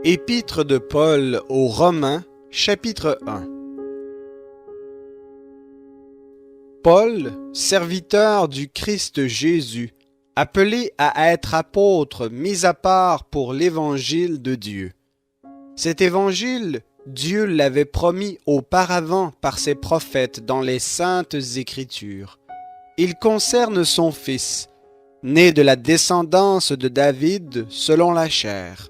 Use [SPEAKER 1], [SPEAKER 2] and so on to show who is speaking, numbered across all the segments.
[SPEAKER 1] Épître de Paul aux Romains, chapitre 1. Paul, serviteur du Christ Jésus, appelé à être apôtre mis à part pour l'évangile de Dieu. Cet évangile, Dieu l'avait promis auparavant par ses prophètes dans les saintes Écritures. Il concerne son Fils, né de la descendance de David selon la chair,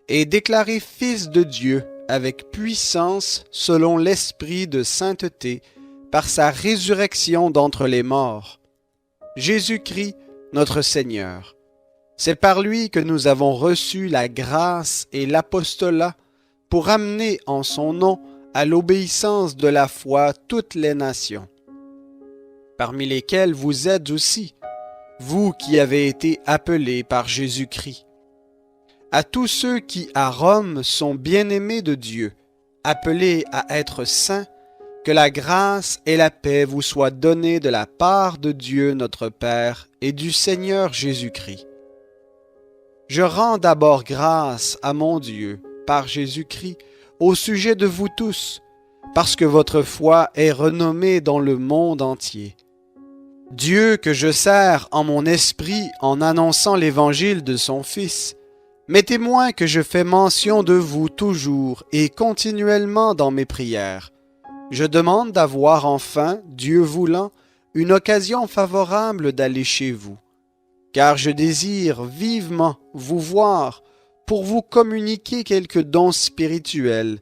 [SPEAKER 1] et déclaré Fils de Dieu avec puissance selon l'Esprit de sainteté par sa résurrection d'entre les morts. Jésus-Christ, notre Seigneur. C'est par lui que nous avons reçu la grâce et l'apostolat pour amener en son nom à l'obéissance de la foi toutes les nations, parmi lesquelles vous êtes aussi, vous qui avez été appelés par Jésus-Christ. À tous ceux qui à Rome sont bien-aimés de Dieu, appelés à être saints, que la grâce et la paix vous soient données de la part de Dieu notre Père et du Seigneur Jésus-Christ. Je rends d'abord grâce à mon Dieu, par Jésus-Christ, au sujet de vous tous, parce que votre foi est renommée dans le monde entier. Dieu que je sers en mon esprit en annonçant l'évangile de son Fils, m'est témoin que je fais mention de vous toujours et continuellement dans mes prières. Je demande d'avoir enfin, Dieu voulant, une occasion favorable d'aller chez vous, car je désire vivement vous voir pour vous communiquer quelques dons spirituels,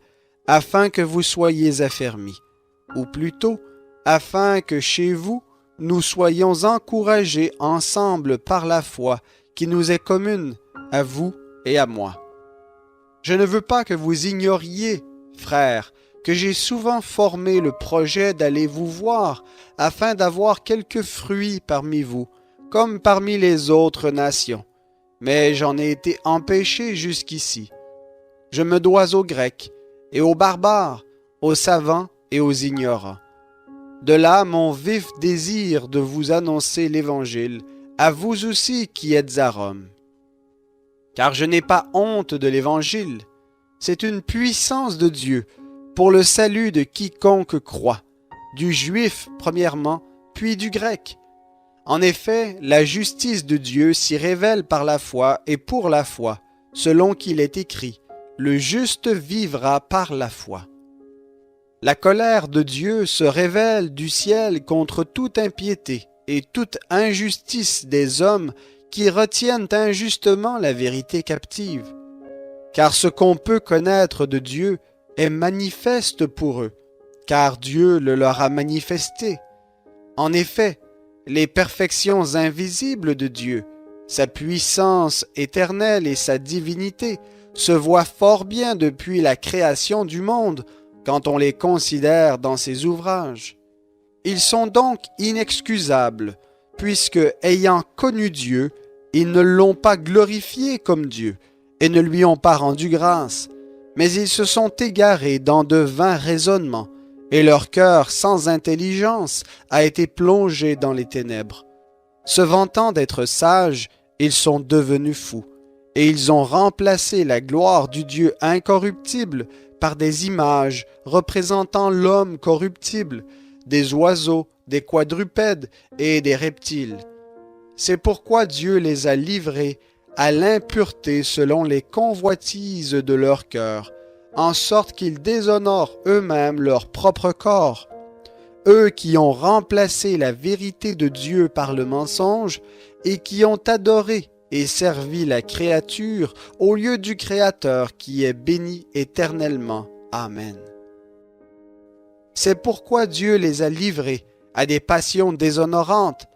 [SPEAKER 1] afin que vous soyez affermis, ou plutôt, afin que chez vous, nous soyons encouragés ensemble par la foi qui nous est commune, à vous et à moi. Je ne veux pas que vous ignoriez, frères, que j'ai souvent formé le projet d'aller vous voir afin d'avoir quelques fruits parmi vous, comme parmi les autres nations. Mais j'en ai été empêché jusqu'ici. Je me dois aux Grecs et aux barbares, aux savants et aux ignorants. De là mon vif désir de vous annoncer l'Évangile, à vous aussi qui êtes à Rome. Car je n'ai pas honte de l'Évangile. C'est une puissance de Dieu pour le salut de quiconque croit, du juif premièrement, puis du grec. En effet, la justice de Dieu s'y révèle par la foi et pour la foi, selon qu'il est écrit, « Le juste vivra par la foi ». La colère de Dieu se révèle du ciel contre toute impiété et toute injustice des hommes qui retiennent injustement la vérité captive. Car ce qu'on peut connaître de Dieu est manifeste pour eux, car Dieu le leur a manifesté. En effet, les perfections invisibles de Dieu, sa puissance éternelle et sa divinité se voient fort bien depuis la création du monde quand on les considère dans ses ouvrages. Ils sont donc inexcusables, puisque, ayant connu Dieu, ils ne l'ont pas glorifié comme Dieu et ne lui ont pas rendu grâce, mais ils se sont égarés dans de vains raisonnements, et leur cœur sans intelligence a été plongé dans les ténèbres. Se vantant d'être sages, ils sont devenus fous, et ils ont remplacé la gloire du Dieu incorruptible par des images représentant l'homme corruptible, des oiseaux, des quadrupèdes et des reptiles. C'est pourquoi Dieu les a livrés à l'impureté selon les convoitises de leur cœur, en sorte qu'ils déshonorent eux-mêmes leur propre corps. Eux qui ont remplacé la vérité de Dieu par le mensonge et qui ont adoré et servi la créature au lieu du Créateur qui est béni éternellement. Amen. C'est pourquoi Dieu les a livrés à des passions déshonorantes,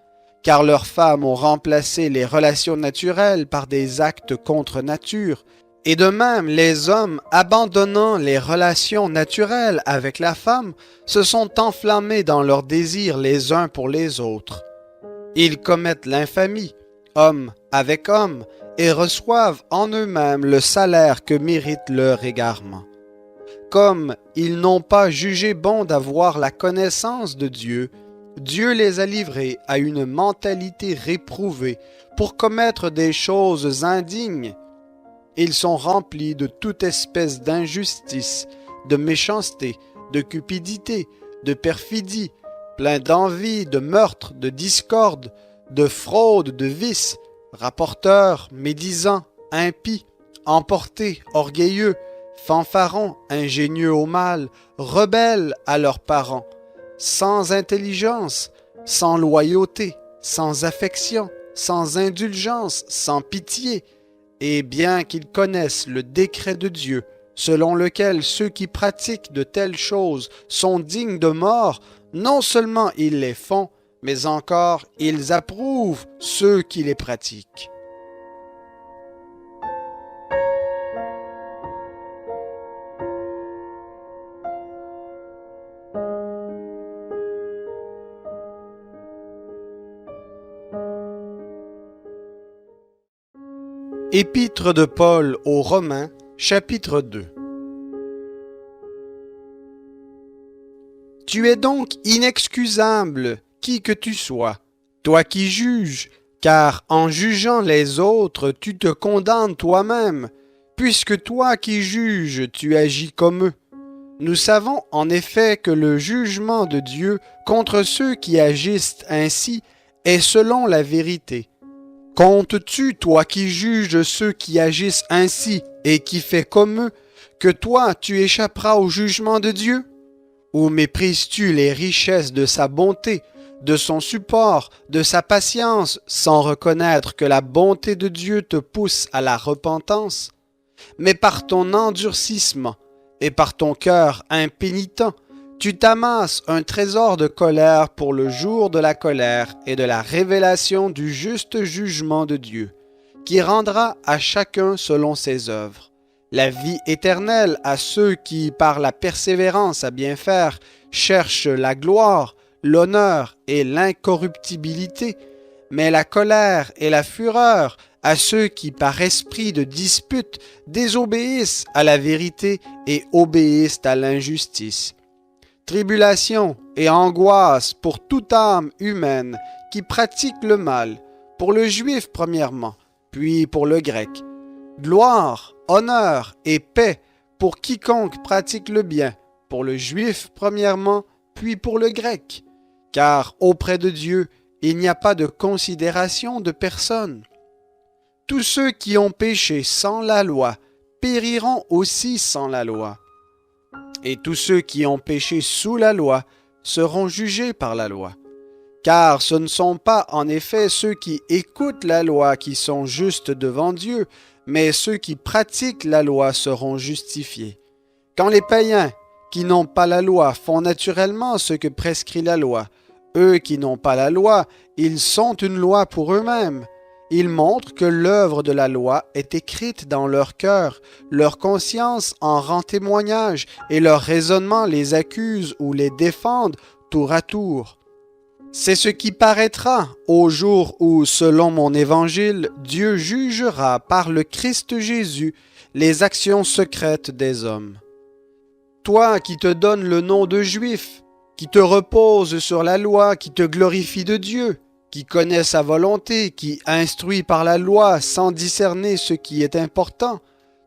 [SPEAKER 1] car leurs femmes ont remplacé les relations naturelles par des actes contre nature, et de même les hommes, abandonnant les relations naturelles avec la femme, se sont enflammés dans leurs désirs les uns pour les autres. Ils commettent l'infamie, homme avec homme, et reçoivent en eux-mêmes le salaire que mérite leur égarement. Comme ils n'ont pas jugé bon d'avoir la connaissance de Dieu, Dieu les a livrés à une mentalité réprouvée pour commettre des choses indignes. Ils sont remplis de toute espèce d'injustice, de méchanceté, de cupidité, de perfidie, pleins d'envie, de meurtre, de discorde, de fraude, de vice, rapporteurs, médisants, impies, emportés, orgueilleux, fanfarons, ingénieux au mal, rebelles à leurs parents, sans intelligence, sans loyauté, sans affection, sans indulgence, sans pitié, et bien qu'ils connaissent le décret de Dieu, selon lequel ceux qui pratiquent de telles choses sont dignes de mort, non seulement ils les font, mais encore ils approuvent ceux qui les pratiquent. Épître de Paul aux Romains, chapitre 2. Tu es donc inexcusable, qui que tu sois, toi qui juges, car en jugeant les autres, tu te condamnes toi-même, puisque toi qui juges, tu agis comme eux. Nous savons en effet que le jugement de Dieu contre ceux qui agissent ainsi est selon la vérité. Comptes-tu, toi qui juges ceux qui agissent ainsi et qui fais comme eux, que toi tu échapperas au jugement de Dieu? Ou méprises-tu les richesses de sa bonté, de son support, de sa patience, sans reconnaître que la bonté de Dieu te pousse à la repentance? Mais par ton endurcissement et par ton cœur impénitent, tu t'amasses un trésor de colère pour le jour de la colère et de la révélation du juste jugement de Dieu, qui rendra à chacun selon ses œuvres. La vie éternelle à ceux qui, par la persévérance à bien faire, cherchent la gloire, l'honneur et l'incorruptibilité, mais la colère et la fureur à ceux qui, par esprit de dispute, désobéissent à la vérité et obéissent à l'injustice. Tribulation et angoisse pour toute âme humaine qui pratique le mal, pour le juif premièrement, puis pour le grec. Gloire, honneur et paix pour quiconque pratique le bien, pour le juif premièrement, puis pour le grec. Car auprès de Dieu, il n'y a pas de considération de personne. Tous ceux qui ont péché sans la loi périront aussi sans la loi. Et tous ceux qui ont péché sous la loi seront jugés par la loi. Car ce ne sont pas en effet ceux qui écoutent la loi qui sont justes devant Dieu, mais ceux qui pratiquent la loi seront justifiés. Quand les païens qui n'ont pas la loi font naturellement ce que prescrit la loi, eux qui n'ont pas la loi, ils sont une loi pour eux-mêmes. Ils montrent que l'œuvre de la loi est écrite dans leur cœur, leur conscience en rend témoignage et leur raisonnement les accuse ou les défendent tour à tour. C'est ce qui paraîtra au jour où, selon mon évangile, Dieu jugera par le Christ Jésus les actions secrètes des hommes. Toi qui te donnes le nom de juif, qui te repose sur la loi, qui te glorifie de Dieu, qui connaît sa volonté, qui instruit par la loi sans discerner ce qui est important,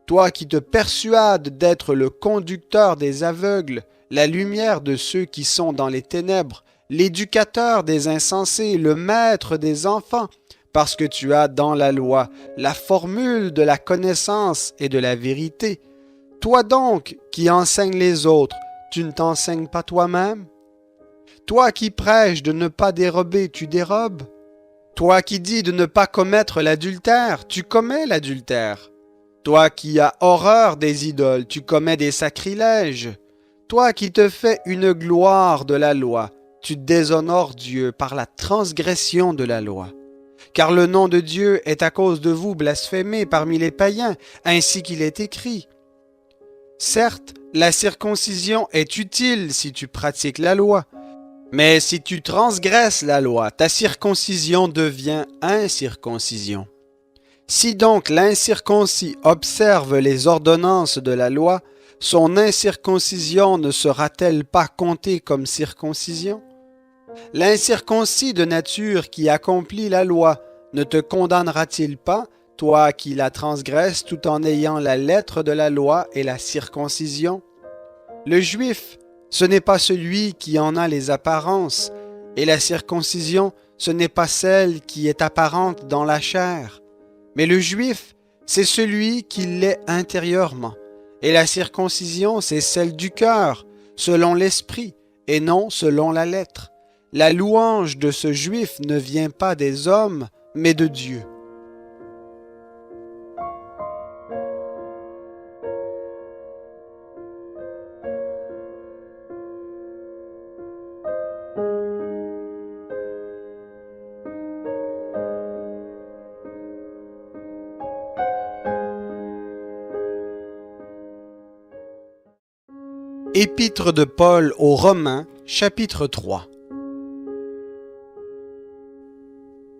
[SPEAKER 1] toi qui te persuades d'être le conducteur des aveugles, la lumière de ceux qui sont dans les ténèbres, l'éducateur des insensés, le maître des enfants, parce que tu as dans la loi la formule de la connaissance et de la vérité. Toi donc qui enseignes les autres, tu ne t'enseignes pas toi-même? Toi qui prêches de ne pas dérober, tu dérobes? Toi qui dis de ne pas commettre l'adultère, tu commets l'adultère. Toi qui as horreur des idoles, tu commets des sacrilèges. Toi qui te fais une gloire de la loi, tu déshonores Dieu par la transgression de la loi. Car le nom de Dieu est à cause de vous blasphémé parmi les païens, ainsi qu'il est écrit. Certes, la circoncision est utile si tu pratiques la loi, mais si tu transgresses la loi, ta circoncision devient incirconcision. Si donc l'incirconcis observe les ordonnances de la loi, son incirconcision ne sera-t-elle pas comptée comme circoncision? L'incirconcis de nature qui accomplit la loi ne te condamnera-t-il pas, toi qui la transgresses tout en ayant la lettre de la loi et la circoncision? Le juif, ce n'est pas celui qui en a les apparences, et la circoncision, ce n'est pas celle qui est apparente dans la chair. Mais le juif, c'est celui qui l'est intérieurement, et la circoncision, c'est celle du cœur, selon l'esprit, et non selon la lettre. La louange de ce juif ne vient pas des hommes, mais de Dieu. Épître de Paul aux Romains, chapitre 3.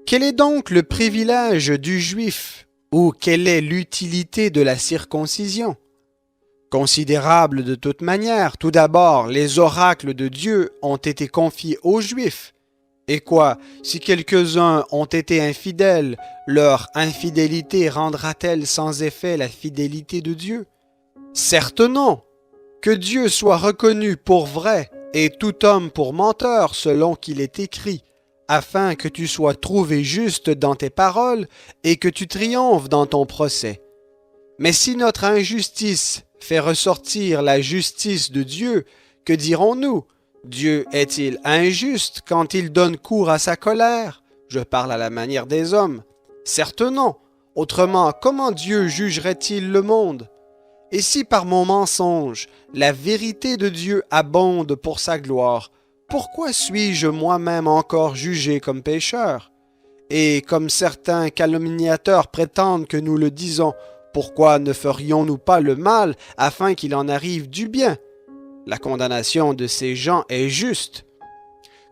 [SPEAKER 1] Quel est donc le privilège du juif, ou quelle est l'utilité de la circoncision? Considérable de toute manière. Tout d'abord, les oracles de Dieu ont été confiés aux juifs. Et quoi, si quelques-uns ont été infidèles, leur infidélité rendra-t-elle sans effet la fidélité de Dieu? Certes non. Que Dieu soit reconnu pour vrai et tout homme pour menteur selon qu'il est écrit, afin que tu sois trouvé juste dans tes paroles et que tu triomphes dans ton procès. Mais si notre injustice fait ressortir la justice de Dieu, que dirons-nous? Dieu est-il injuste quand il donne cours à sa colère? Je parle à la manière des hommes. Certes non. Autrement, comment Dieu jugerait-il le monde? Et si par mon mensonge, la vérité de Dieu abonde pour sa gloire, pourquoi suis-je moi-même encore jugé comme pécheur? Et comme certains calomniateurs prétendent que nous le disons, pourquoi ne ferions-nous pas le mal afin qu'il en arrive du bien? La condamnation de ces gens est juste.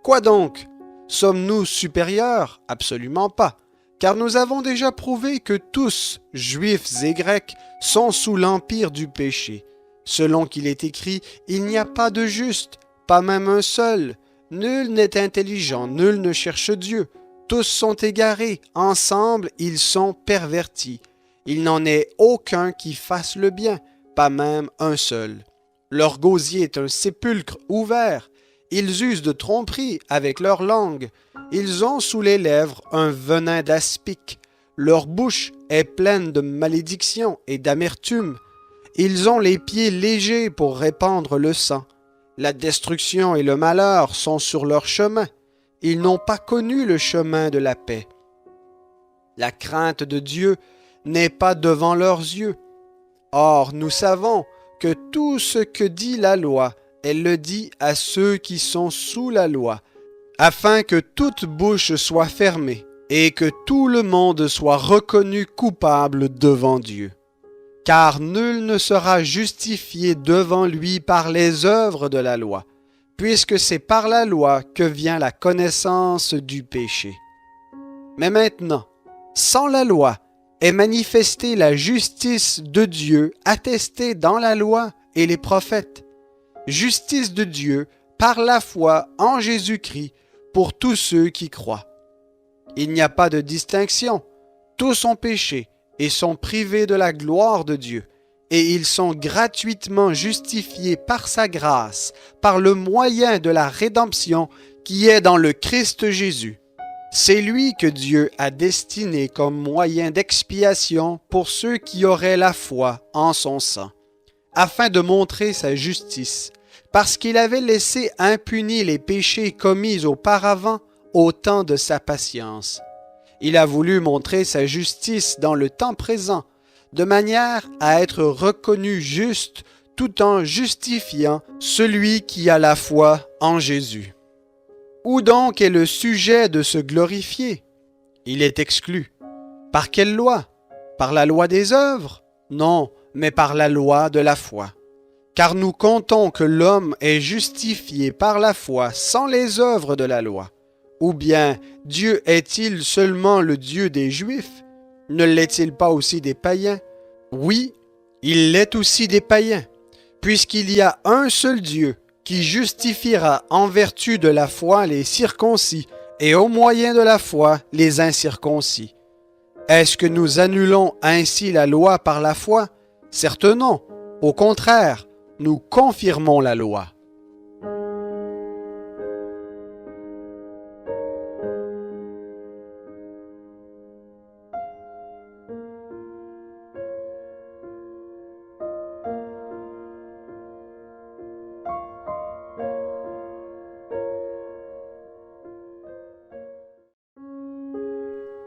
[SPEAKER 1] Quoi donc? Sommes-nous supérieurs? Absolument pas. Car nous avons déjà prouvé que tous, juifs et grecs, sont sous l'empire du péché. Selon qu'il est écrit, il n'y a pas de juste, pas même un seul. Nul n'est intelligent, nul ne cherche Dieu. Tous sont égarés, ensemble ils sont pervertis. Il n'en est aucun qui fasse le bien, pas même un seul. Leur gosier est un sépulcre ouvert. Ils usent de tromperie avec leur langue. Ils ont sous les lèvres un venin d'aspic. Leur bouche est pleine de malédiction et d'amertume. Ils ont les pieds légers pour répandre le sang. La destruction et le malheur sont sur leur chemin. Ils n'ont pas connu le chemin de la paix. La crainte de Dieu n'est pas devant leurs yeux. Or, nous savons que tout ce que dit la loi, elle le dit à ceux qui sont sous la loi, afin que toute bouche soit fermée et que tout le monde soit reconnu coupable devant Dieu. Car nul ne sera justifié devant lui par les œuvres de la loi, puisque c'est par la loi que vient la connaissance du péché. Mais maintenant, sans la loi, est manifestée la justice de Dieu attestée dans la loi et les prophètes. Justice de Dieu par la foi en Jésus-Christ pour tous ceux qui croient. Il n'y a pas de distinction. Tous ont péché et sont privés de la gloire de Dieu, et ils sont gratuitement justifiés par sa grâce, par le moyen de la rédemption qui est dans le Christ Jésus. C'est lui que Dieu a destiné comme moyen d'expiation pour ceux qui auraient la foi en son sang, afin de montrer sa justice, parce qu'il avait laissé impunis les péchés commis auparavant au temps de sa patience. Il a voulu montrer sa justice dans le temps présent, de manière à être reconnu juste tout en justifiant celui qui a la foi en Jésus. Où donc est le sujet de se glorifier? Il est exclu. Par quelle loi? Par la loi des œuvres? Non, mais par la loi de la foi. Car nous comptons que l'homme est justifié par la foi sans les œuvres de la loi. Ou bien Dieu est-il seulement le Dieu des Juifs? Ne l'est-il pas aussi des païens? Oui, il l'est aussi des païens, puisqu'il y a un seul Dieu qui justifiera en vertu de la foi les circoncis et au moyen de la foi les incirconcis. Est-ce que nous annulons ainsi la loi par la foi? Certes non. Au contraire, nous confirmons la loi.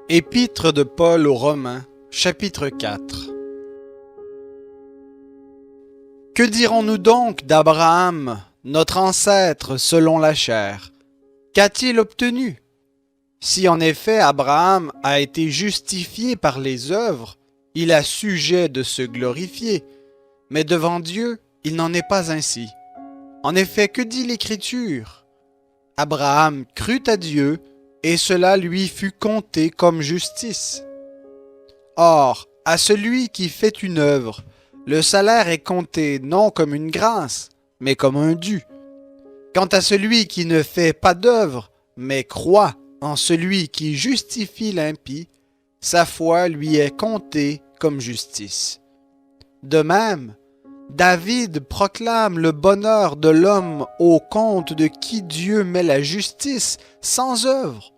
[SPEAKER 1] Épître de Paul aux Romains, chapitre 4. Que dirons-nous donc d'Abraham, notre ancêtre selon la chair? Qu'a-t-il obtenu? Si en effet Abraham a été justifié par les œuvres, il a sujet de se glorifier, mais devant Dieu, il n'en est pas ainsi. En effet, que dit l'Écriture? Abraham crut à Dieu, et cela lui fut compté comme justice. Or, à celui qui fait une œuvre, le salaire est compté non comme une grâce, mais comme un dû. Quant à celui qui ne fait pas d'œuvre, mais croit en celui qui justifie l'impie, sa foi lui est comptée comme justice. De même, David proclame le bonheur de l'homme au compte de qui Dieu met la justice sans œuvre.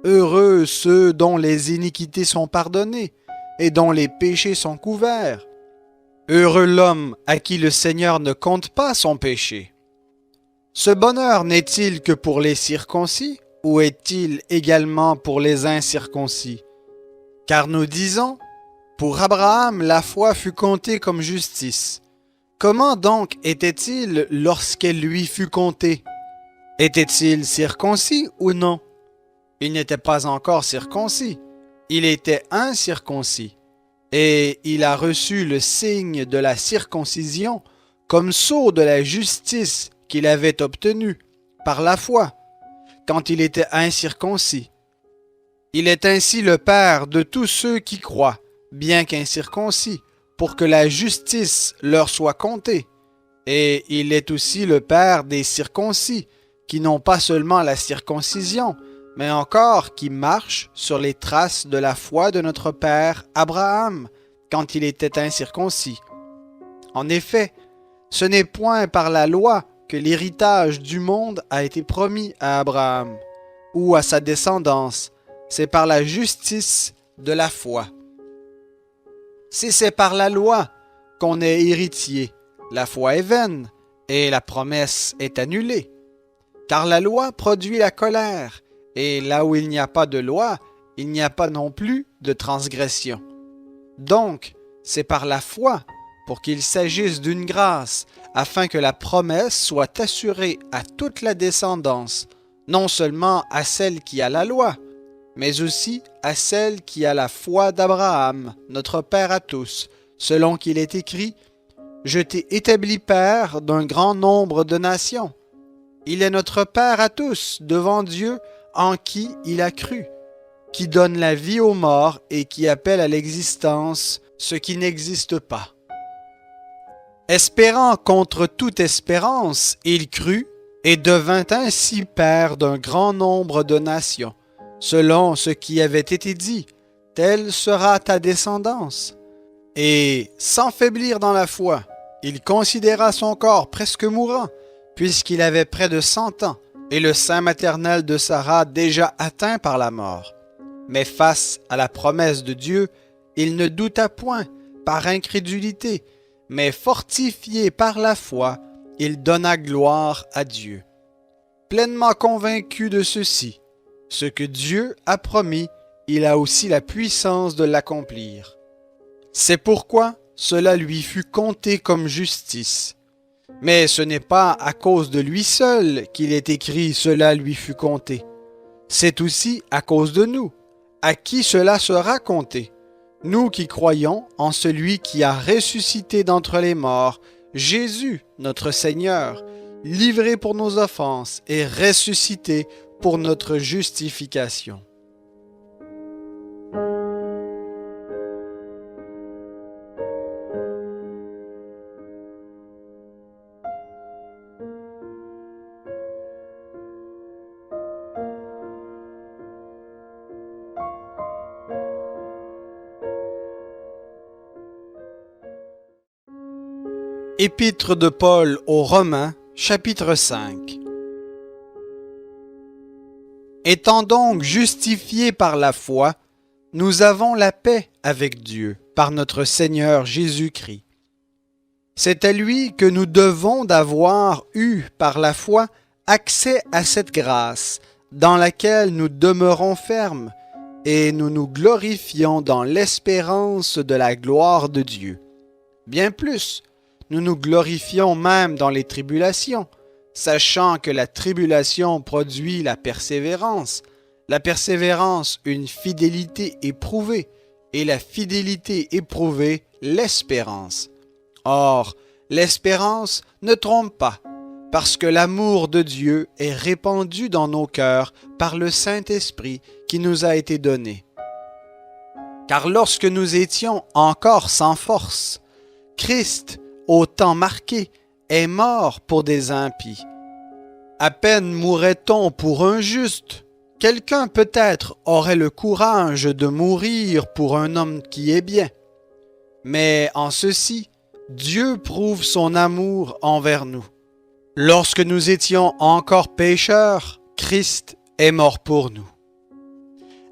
[SPEAKER 1] Heureux ceux dont les iniquités sont pardonnées et dont les péchés sont couverts. Heureux l'homme à qui le Seigneur ne compte pas son péché. Ce bonheur n'est-il que pour les circoncis ou est-il également pour les incirconcis? Car nous disons, pour Abraham la foi fut comptée comme justice. Comment donc était-il lorsqu'elle lui fut comptée? Était-il circoncis ou non? Il n'était pas encore circoncis, il était incirconcis, et il a reçu le signe de la circoncision comme sceau de la justice qu'il avait obtenue par la foi, quand il était incirconcis. Il est ainsi le Père de tous ceux qui croient, bien qu'incirconcis, pour que la justice leur soit comptée. Et il est aussi le Père des circoncis, qui n'ont pas seulement la circoncision, mais encore qui marchent sur les traces de la foi de notre Père Abraham, quand il était incirconcis. En effet, ce n'est point par la loi que l'héritage du monde a été promis à Abraham, ou à sa descendance, c'est par la justice de la foi. Si c'est par la loi qu'on est héritier, la foi est vaine, et la promesse est annulée. Car la loi produit la colère, et là où il n'y a pas de loi, il n'y a pas non plus de transgression. Donc, c'est par la foi, pour qu'il s'agisse d'une grâce, afin que la promesse soit assurée à toute la descendance, non seulement à celle qui a la loi, mais aussi à celle qui a la foi d'Abraham, notre Père à tous, selon qu'il est écrit, « Je t'ai établi Père d'un grand nombre de nations. » Il est notre Père à tous devant Dieu en qui il a cru, qui donne la vie aux morts et qui appelle à l'existence ce qui n'existe pas. Espérant contre toute espérance, il crut et devint ainsi Père d'un grand nombre de nations, selon ce qui avait été dit, telle sera ta descendance. Et, sans faiblir dans la foi, il considéra son corps presque mourant, puisqu'il avait près de 100 ans, et le sein maternel de Sarah déjà atteint par la mort. Mais face à la promesse de Dieu, il ne douta point par incrédulité, mais fortifié par la foi, il donna gloire à Dieu. Pleinement convaincu de ceci, ce que Dieu a promis, il a aussi la puissance de l'accomplir. C'est pourquoi cela lui fut compté comme justice. Mais ce n'est pas à cause de lui seul qu'il est écrit « cela lui fut compté ». C'est aussi à cause de nous, à qui cela sera compté. Nous qui croyons en celui qui a ressuscité d'entre les morts, Jésus, notre Seigneur, livré pour nos offenses et ressuscité pour notre justification. Épître de Paul aux Romains, chapitre 5. Étant donc justifiés par la foi, nous avons la paix avec Dieu par notre Seigneur Jésus-Christ. C'est à lui que nous devons d'avoir eu par la foi accès à cette grâce dans laquelle nous demeurons fermes et nous nous glorifions dans l'espérance de la gloire de Dieu. Bien plus, nous nous glorifions même dans les tribulations, sachant que la tribulation produit la persévérance une fidélité éprouvée, et la fidélité éprouvée l'espérance. Or, l'espérance ne trompe pas, parce que l'amour de Dieu est répandu dans nos cœurs par le Saint-Esprit qui nous a été donné. Car lorsque nous étions encore sans force, Christ, au temps marqué, est mort pour des impies. À peine mourrait-on pour un juste. Quelqu'un peut-être aurait le courage de mourir pour un homme qui est bien. Mais en ceci, Dieu prouve son amour envers nous. Lorsque nous étions encore pécheurs, Christ est mort pour nous.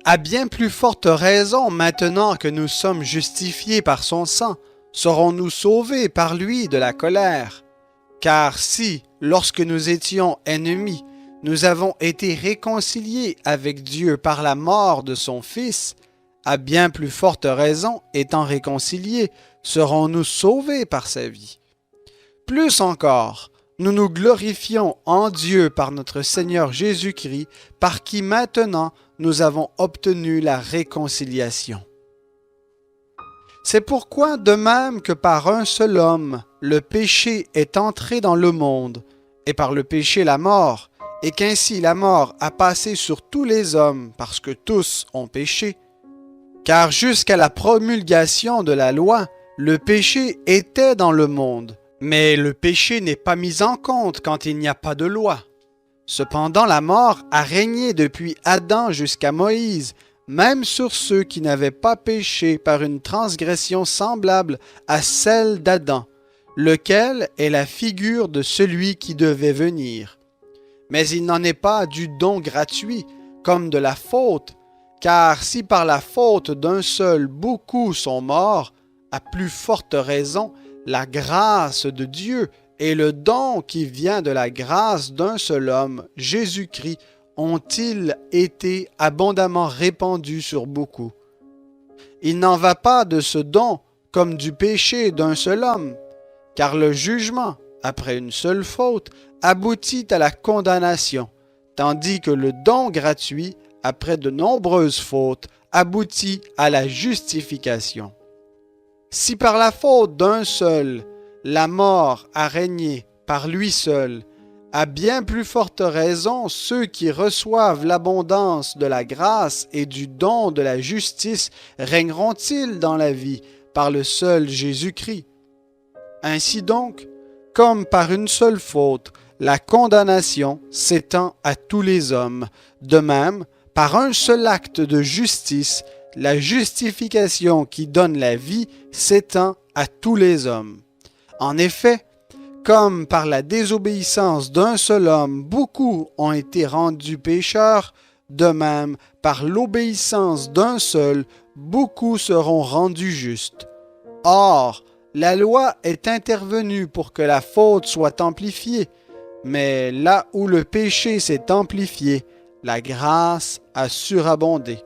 [SPEAKER 1] À bien plus forte raison, maintenant que nous sommes justifiés par son sang, serons-nous sauvés par lui de la colère. Car si, lorsque nous étions ennemis, nous avons été réconciliés avec Dieu par la mort de son Fils, à bien plus forte raison, étant réconciliés, serons-nous sauvés par sa vie. Plus encore, nous nous glorifions en Dieu par notre Seigneur Jésus-Christ, par qui maintenant nous avons obtenu la réconciliation. C'est pourquoi, de même que par un seul homme, le péché est entré dans le monde, et par le péché la mort, et qu'ainsi la mort a passé sur tous les hommes parce que tous ont péché. Car jusqu'à la promulgation de la loi, le péché était dans le monde, mais le péché n'est pas mis en compte quand il n'y a pas de loi. Cependant, la mort a régné depuis Adam jusqu'à Moïse, même sur ceux qui n'avaient pas péché par une transgression semblable à celle d'Adam, lequel est la figure de celui qui devait venir. Mais il n'en est pas du don gratuit, comme de la faute, car si par la faute d'un seul beaucoup sont morts, à plus forte raison, la grâce de Dieu et le don qui vient de la grâce d'un seul homme, Jésus-Christ, ont-ils été abondamment répandus sur beaucoup. Il n'en va pas de ce don comme du péché d'un seul homme, car le jugement, après une seule faute, aboutit à la condamnation, tandis que le don gratuit, après de nombreuses fautes, aboutit à la justification. Si par la faute d'un seul, la mort a régné par lui seul, à bien plus forte raison, ceux qui reçoivent l'abondance de la grâce et du don de la justice régneront-ils dans la vie par le seul Jésus-Christ. Ainsi donc, comme par une seule faute, la condamnation s'étend à tous les hommes, de même, par un seul acte de justice, la justification qui donne la vie s'étend à tous les hommes. En effet, comme par la désobéissance d'un seul homme, beaucoup ont été rendus pécheurs, de même, par l'obéissance d'un seul, beaucoup seront rendus justes. Or, la loi est intervenue pour que la faute soit amplifiée, mais là où le péché s'est amplifié, la grâce a surabondé.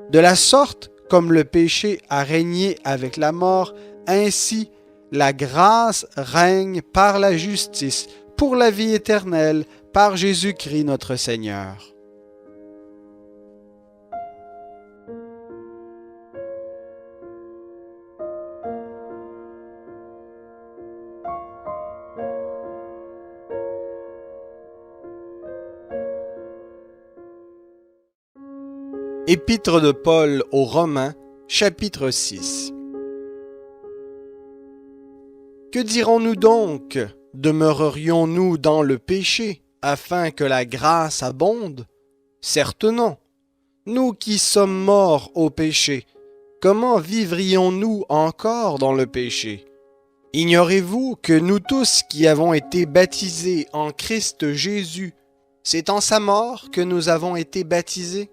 [SPEAKER 1] De la sorte, comme le péché a régné avec la mort, ainsi la grâce règne par la justice, pour la vie éternelle, par Jésus-Christ notre Seigneur. Épître de Paul aux Romains, chapitre 6. Que dirons-nous donc? Demeurerions-nous dans le péché, afin que la grâce abonde? Certes non. Nous qui sommes morts au péché, comment vivrions-nous encore dans le péché? Ignorez-vous que nous tous qui avons été baptisés en Christ Jésus, c'est en sa mort que nous avons été baptisés?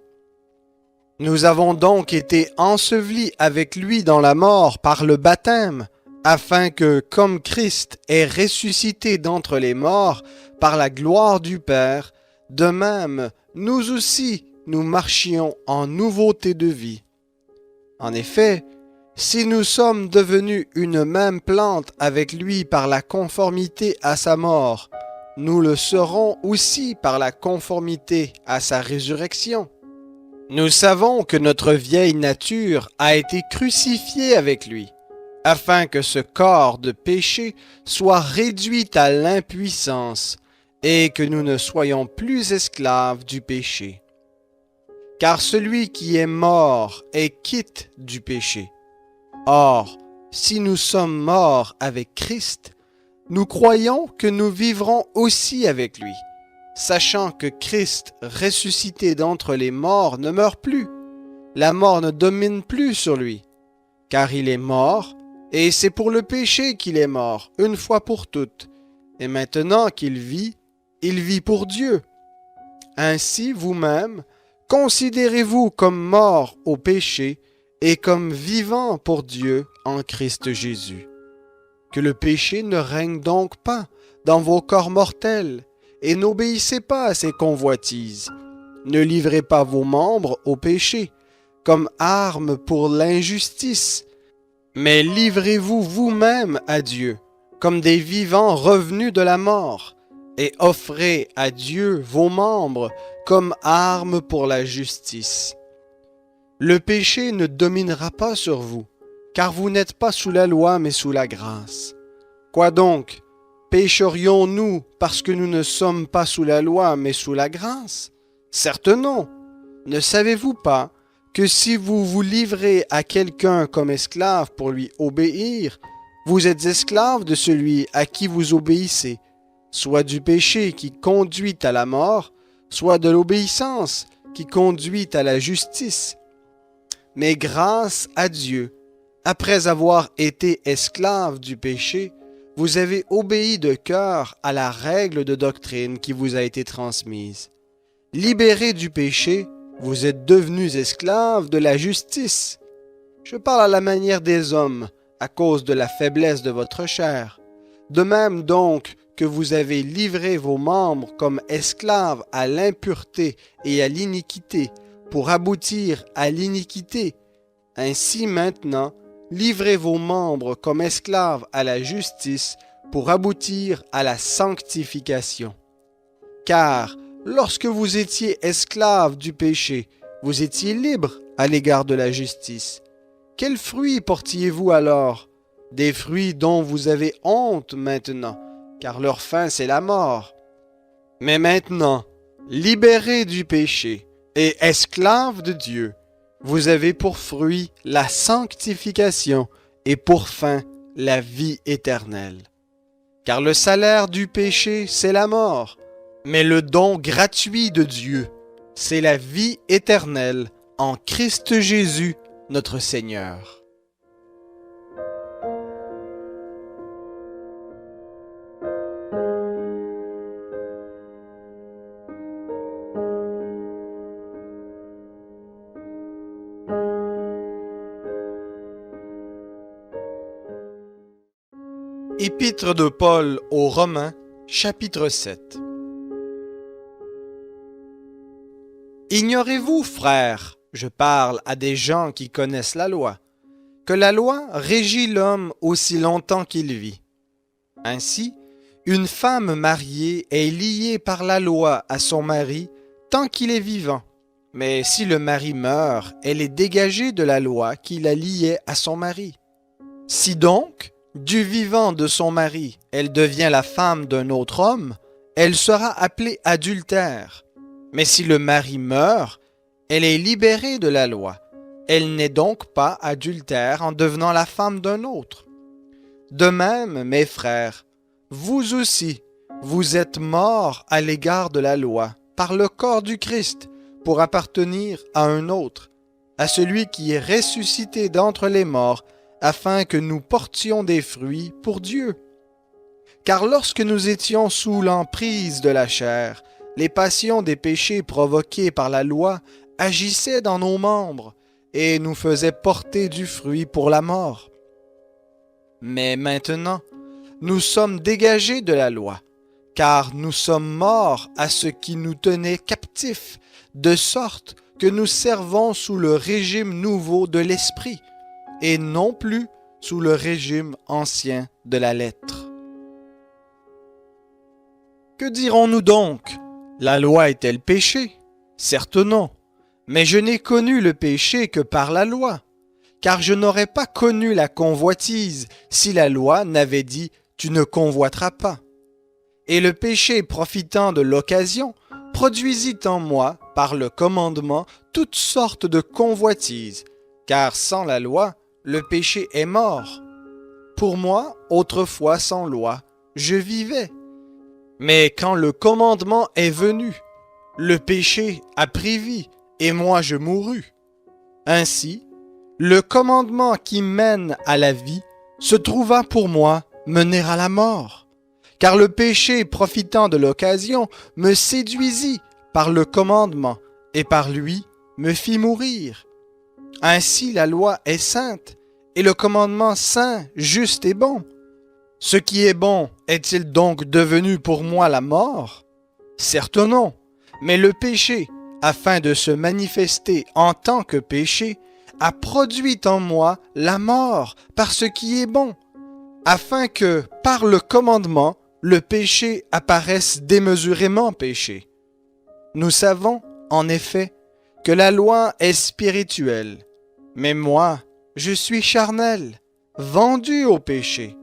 [SPEAKER 1] Nous avons donc été ensevelis avec lui dans la mort par le baptême, afin que, comme Christ est ressuscité d'entre les morts par la gloire du Père, de même, nous aussi, nous marchions en nouveauté de vie. En effet, si nous sommes devenus une même plante avec lui par la conformité à sa mort, nous le serons aussi par la conformité à sa résurrection. Nous savons que notre vieille nature a été crucifiée avec lui, afin que ce corps de péché soit réduit à l'impuissance et que nous ne soyons plus esclaves du péché. Car celui qui est mort est quitte du péché. Or, si nous sommes morts avec Christ, nous croyons que nous vivrons aussi avec lui, sachant que Christ, ressuscité d'entre les morts, ne meurt plus. La mort ne domine plus sur lui, car il est mort, et c'est pour le péché qu'il est mort, une fois pour toutes. Et maintenant qu'il vit, il vit pour Dieu. Ainsi, vous-même, considérez-vous comme morts au péché et comme vivants pour Dieu en Christ Jésus. Que le péché ne règne donc pas dans vos corps mortels, et n'obéissez pas à ses convoitises. Ne livrez pas vos membres au péché, comme armes pour l'injustice, mais livrez-vous vous-même à Dieu, comme des vivants revenus de la mort, et offrez à Dieu vos membres comme armes pour la justice. Le péché ne dominera pas sur vous, car vous n'êtes pas sous la loi mais sous la grâce. Quoi donc? Pécherions-nous parce que nous ne sommes pas sous la loi mais sous la grâce? Certes non. Ne savez-vous pas que si vous vous livrez à quelqu'un comme esclave pour lui obéir, vous êtes esclave de celui à qui vous obéissez, soit du péché qui conduit à la mort, soit de l'obéissance qui conduit à la justice. Mais grâce à Dieu, après avoir été esclave du péché, vous avez obéi de cœur à la règle de doctrine qui vous a été transmise. Libérés du péché, vous êtes devenus esclaves de la justice. Je parle à la manière des hommes, à cause de la faiblesse de votre chair. De même donc que vous avez livré vos membres comme esclaves à l'impureté et à l'iniquité, pour aboutir à l'iniquité, ainsi maintenant, livrez vos membres comme esclaves à la justice pour aboutir à la sanctification. Car lorsque vous étiez esclaves du péché, vous étiez libres à l'égard de la justice. Quels fruits portiez-vous alors? Des fruits dont vous avez honte maintenant, car leur fin c'est la mort. Mais maintenant, libérés du péché et esclaves de Dieu, vous avez pour fruit la sanctification et pour fin la vie éternelle. Car le salaire du péché, c'est la mort, mais le don gratuit de Dieu, c'est la vie éternelle en Christ Jésus, notre Seigneur. Épître de Paul aux Romains, chapitre 7. Ignorez-vous, frères, je parle à des gens qui connaissent la loi, que la loi régit l'homme aussi longtemps qu'il vit. Ainsi, une femme mariée est liée par la loi à son mari tant qu'il est vivant. Mais si le mari meurt, elle est dégagée de la loi qui la liait à son mari. Si donc, du vivant de son mari, elle devient la femme d'un autre homme, elle sera appelée adultère. Mais si le mari meurt, elle est libérée de la loi. Elle n'est donc pas adultère en devenant la femme d'un autre. De même, mes frères, vous aussi, vous êtes morts à l'égard de la loi, par le corps du Christ, pour appartenir à un autre, à celui qui est ressuscité d'entre les morts, afin que nous portions des fruits pour Dieu. Car lorsque nous étions sous l'emprise de la chair, les passions des péchés provoqués par la loi agissaient dans nos membres et nous faisaient porter du fruit pour la mort. Mais maintenant, nous sommes dégagés de la loi, car nous sommes morts à ce qui nous tenait captifs, de sorte que nous servons sous le régime nouveau de l'esprit, et non plus sous le régime ancien de la lettre. Que dirons-nous donc? La loi est-elle péché? Certes non, mais je n'ai connu le péché que par la loi, car je n'aurais pas connu la convoitise si la loi n'avait dit « tu ne convoiteras pas ». Et le péché profitant de l'occasion produisit en moi, par le commandement, toutes sortes de convoitises, car sans la loi, le péché est mort. Pour moi, autrefois sans loi, je vivais. Mais quand le commandement est venu, le péché a pris vie, et moi je mourus. Ainsi, le commandement qui mène à la vie se trouva pour moi mener à la mort. Car le péché profitant de l'occasion me séduisit par le commandement et par lui me fit mourir. Ainsi la loi est sainte et le commandement saint, juste et bon. Ce qui est bon est-il donc devenu pour moi la mort? Certes non, mais le péché, afin de se manifester en tant que péché, a produit en moi la mort par ce qui est bon, afin que, par le commandement, le péché apparaisse démesurément péché. Nous savons, en effet, que la loi est spirituelle, mais moi, je suis charnel, vendu au péché.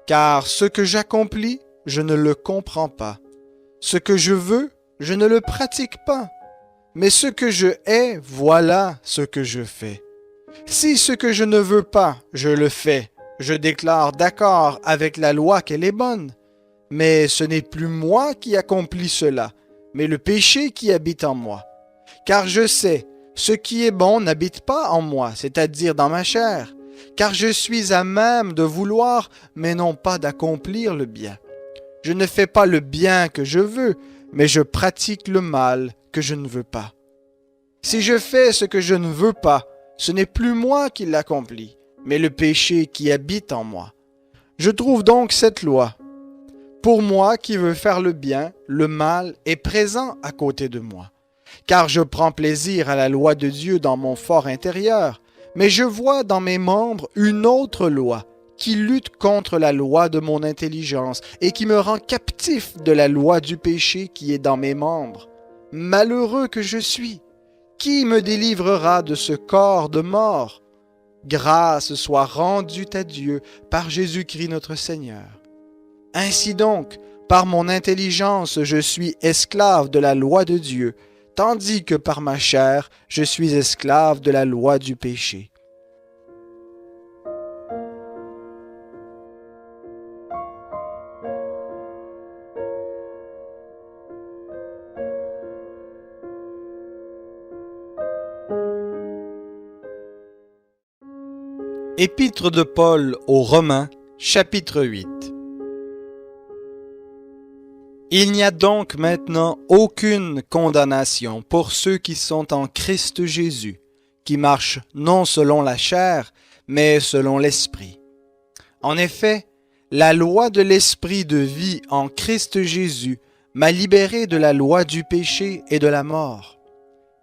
[SPEAKER 1] Car ce que j'accomplis, je ne le comprends pas. Ce que je veux, je ne le pratique pas. Mais ce que je hais, voilà ce que je fais. Si ce que je ne veux pas, je le fais, je déclare d'accord avec la loi qu'elle est bonne. Mais ce n'est plus moi qui accomplis cela, mais le péché qui habite en moi. Car je sais, ce qui est bon n'habite pas en moi, c'est-à-dire dans ma chair. Car je suis à même de vouloir, mais non pas d'accomplir le bien. Je ne fais pas le bien que je veux, mais je pratique le mal que je ne veux pas. Si je fais ce que je ne veux pas, ce n'est plus moi qui l'accomplis, mais le péché qui habite en moi. Je trouve donc cette loi. Pour moi qui veux faire le bien, le mal est présent à côté de moi. Car je prends plaisir à la loi de Dieu dans mon fort intérieur, mais je vois dans mes membres une autre loi qui lutte contre la loi de mon intelligence et qui me rend captif de la loi du péché qui est dans mes membres. Malheureux que je suis! Qui me délivrera de ce corps de mort? Grâce soit rendue à Dieu par Jésus-Christ notre Seigneur. Ainsi donc, par mon intelligence, je suis esclave de la loi de Dieu, tandis que par ma chair, je suis esclave de la loi du péché. Épître de Paul aux Romains, chapitre 8. Il n'y a donc maintenant aucune condamnation pour ceux qui sont en Christ Jésus, qui marchent non selon la chair, mais selon l'Esprit. En effet, la loi de l'Esprit de vie en Christ Jésus m'a libéré de la loi du péché et de la mort.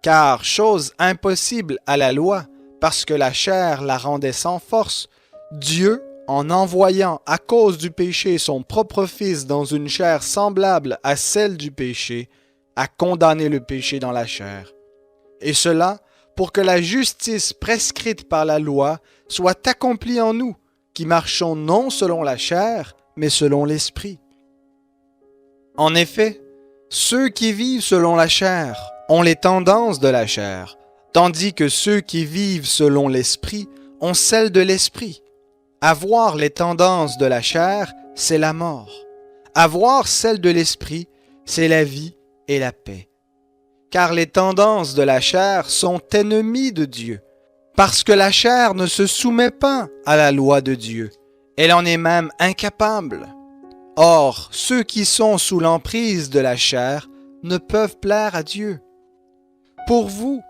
[SPEAKER 1] Car, chose impossible à la loi, parce que la chair la rendait sans force, Dieu, en envoyant à cause du péché son propre Fils dans une chair semblable à celle du péché, a condamné le péché dans la chair. Et cela pour que la justice prescrite par la loi soit accomplie en nous, qui marchons non selon la chair, mais selon l'Esprit. En effet, ceux qui vivent selon la chair ont les tendances de la chair, tandis que ceux qui vivent selon l'Esprit ont celles de l'Esprit. Avoir les tendances de la chair, c'est la mort. Avoir celles de l'Esprit, c'est la vie et la paix. Car les tendances de la chair sont ennemies de Dieu, Parce que la chair ne se soumet pas à la loi de Dieu. Elle en est même incapable. Or, ceux qui sont sous l'emprise de la chair ne peuvent plaire à Dieu. Pour vous,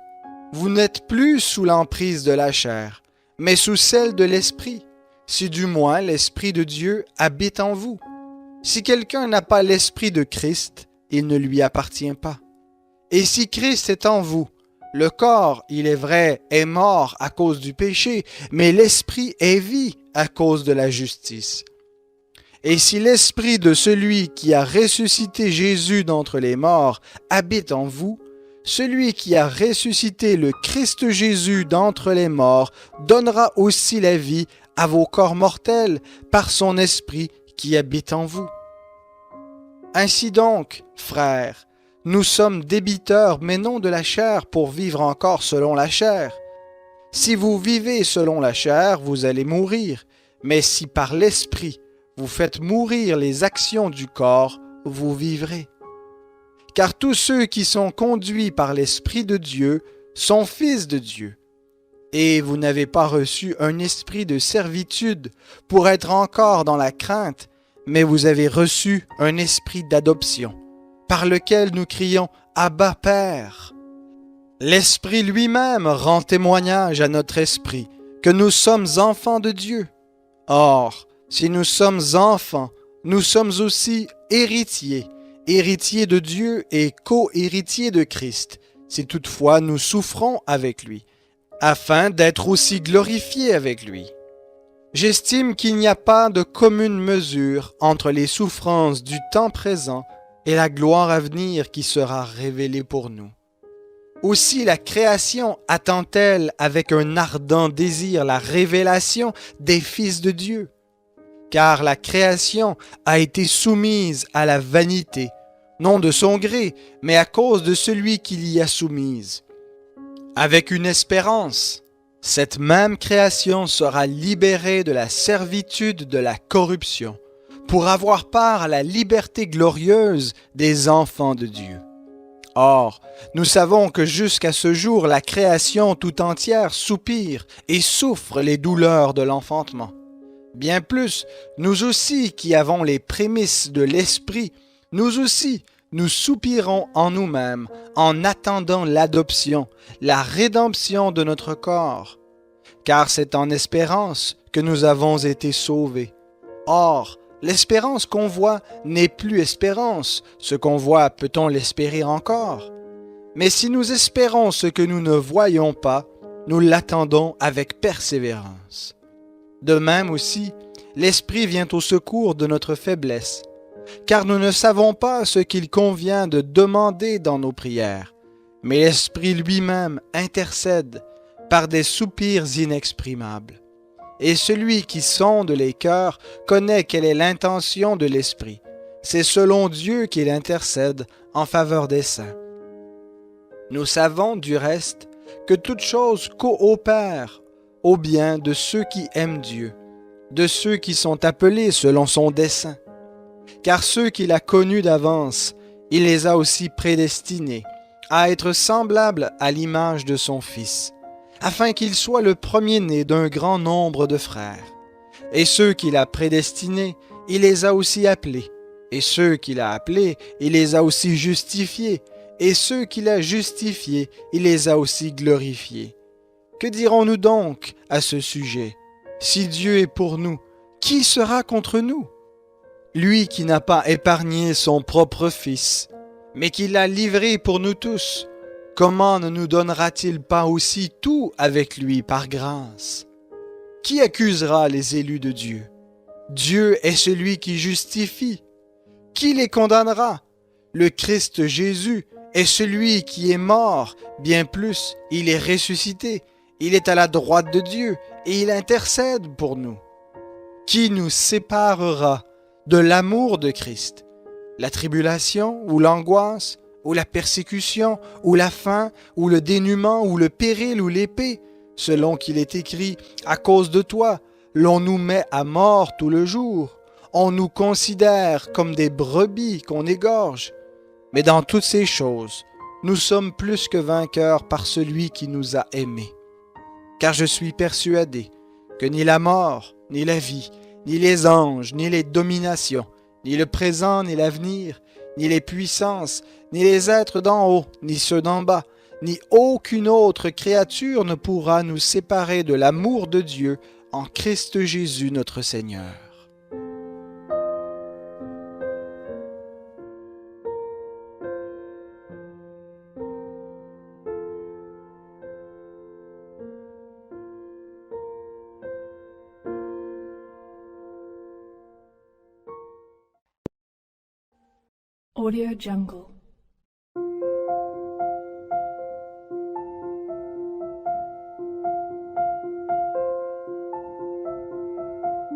[SPEAKER 1] vous n'êtes plus sous l'emprise de la chair, mais sous celle de l'Esprit, si du moins l'Esprit de Dieu habite en vous. Si quelqu'un n'a pas l'Esprit de Christ, il ne lui appartient pas. Et si Christ est en vous, le corps, il est vrai, est mort à cause du péché, mais l'Esprit est vie à cause de la justice. Et si l'Esprit de celui qui a ressuscité Jésus d'entre les morts habite en vous, celui qui a ressuscité le Christ Jésus d'entre les morts donnera aussi la vie à vos corps mortels par son Esprit qui habite en vous. Ainsi donc, frères, nous sommes débiteurs, mais non de la chair, pour vivre encore selon la chair. Si vous vivez selon la chair, vous allez mourir, mais si par l'Esprit vous faites mourir les actions du corps, vous vivrez. Car tous ceux qui sont conduits par l'Esprit de Dieu sont fils de Dieu. Et vous n'avez pas reçu un esprit de servitude pour être encore dans la crainte, mais vous avez reçu un esprit d'adoption, par lequel nous crions « Abba, Père ». L'Esprit lui-même rend témoignage à notre esprit que nous sommes enfants de Dieu. Or, si nous sommes enfants, nous sommes aussi héritiers, héritiers de Dieu et co-héritiers de Christ, si toutefois nous souffrons avec lui, afin d'être aussi glorifiés avec lui. J'estime qu'il n'y a pas de commune mesure entre les souffrances du temps présent et la gloire à venir qui sera révélée pour nous. Aussi la création attend-elle avec un ardent désir la révélation des fils de Dieu. Car la création a été soumise à la vanité, non de son gré, mais à cause de celui qui l'y a soumise. Avec une espérance, cette même création sera libérée de la servitude de la corruption, pour avoir part à la liberté glorieuse des enfants de Dieu. Or, nous savons que jusqu'à ce jour, la création tout entière soupire et souffre les douleurs de l'enfantement. Bien plus, nous aussi qui avons les prémices de l'Esprit, nous aussi, nous soupirons en nous-mêmes en attendant l'adoption, la rédemption de notre corps. Car c'est en espérance que nous avons été sauvés. Or, l'espérance qu'on voit n'est plus espérance. Ce qu'on voit, peut-on l'espérer encore? Mais si nous espérons ce que nous ne voyons pas, nous l'attendons avec persévérance. De même aussi, l'Esprit vient au secours de notre faiblesse, car nous ne savons pas ce qu'il convient de demander dans nos prières, mais l'Esprit lui-même intercède par des soupirs inexprimables. Et celui qui sonde les cœurs connaît quelle est l'intention de l'Esprit. C'est selon Dieu qu'il intercède en faveur des saints. Nous savons du reste que toute chose coopère au bien de ceux qui aiment Dieu, de ceux qui sont appelés selon son dessein. Car ceux qu'il a connus d'avance, il les a aussi prédestinés à être semblables à l'image de son Fils, afin qu'il soit le premier-né d'un grand nombre de frères. Et ceux qu'il a prédestinés, il les a aussi appelés. Et ceux qu'il a appelés, il les a aussi justifiés. Et ceux qu'il a justifiés, il les a aussi glorifiés. Que dirons-nous donc à ce sujet? Si Dieu est pour nous, qui sera contre nous? Lui qui n'a pas épargné son propre Fils, mais qui l'a livré pour nous tous, comment ne nous donnera-t-il pas aussi tout avec lui par grâce? Qui accusera les élus de Dieu? Dieu est celui qui justifie. Qui les condamnera? Le Christ Jésus est celui qui est mort, bien plus, il est ressuscité, il est à la droite de Dieu et il intercède pour nous. Qui nous séparera de l'amour de Christ? La tribulation ou l'angoisse, ou la persécution, ou la faim, ou le dénuement, ou le péril, ou l'épée, selon qu'il est écrit, à cause de toi, l'on nous met à mort tout le jour, on nous considère comme des brebis qu'on égorge. Mais dans toutes ces choses, nous sommes plus que vainqueurs par celui qui nous a aimés. car je suis persuadé que ni la mort, ni la vie, ni les anges, ni les dominations, ni le présent, ni l'avenir, ni les puissances, ni les êtres d'en haut, ni ceux d'en bas, ni aucune autre créature ne pourra nous séparer de l'amour de Dieu en Christ Jésus notre Seigneur.
[SPEAKER 2] Audio Jungle.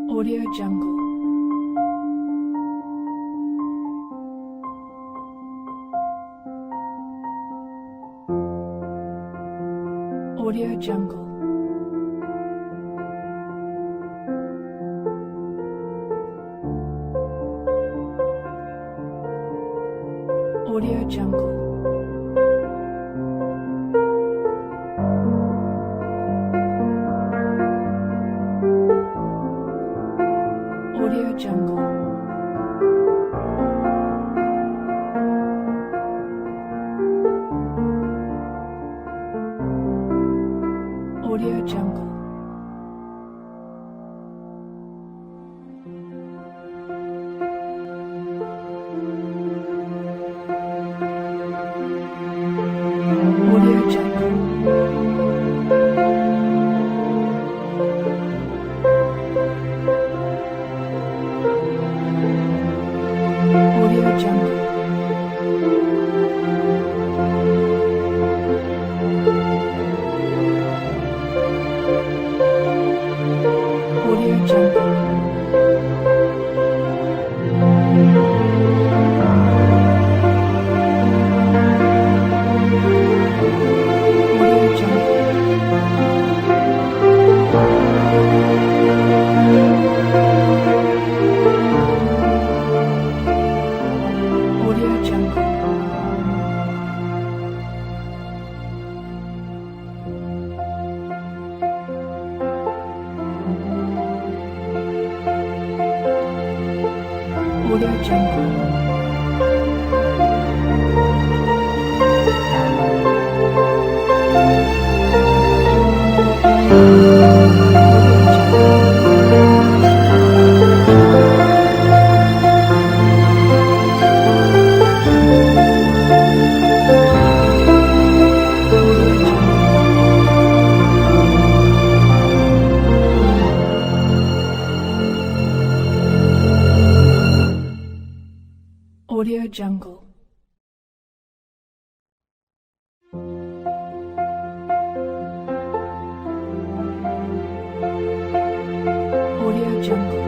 [SPEAKER 2] Audio Jungle. Audio Jungle. Audio Jungle. Audio Jungle. Audio Jungle. Audio Jungle. Audio Jungle. Audio Jungle. Audio Jungle. Audio Jungle. Audio Jungle.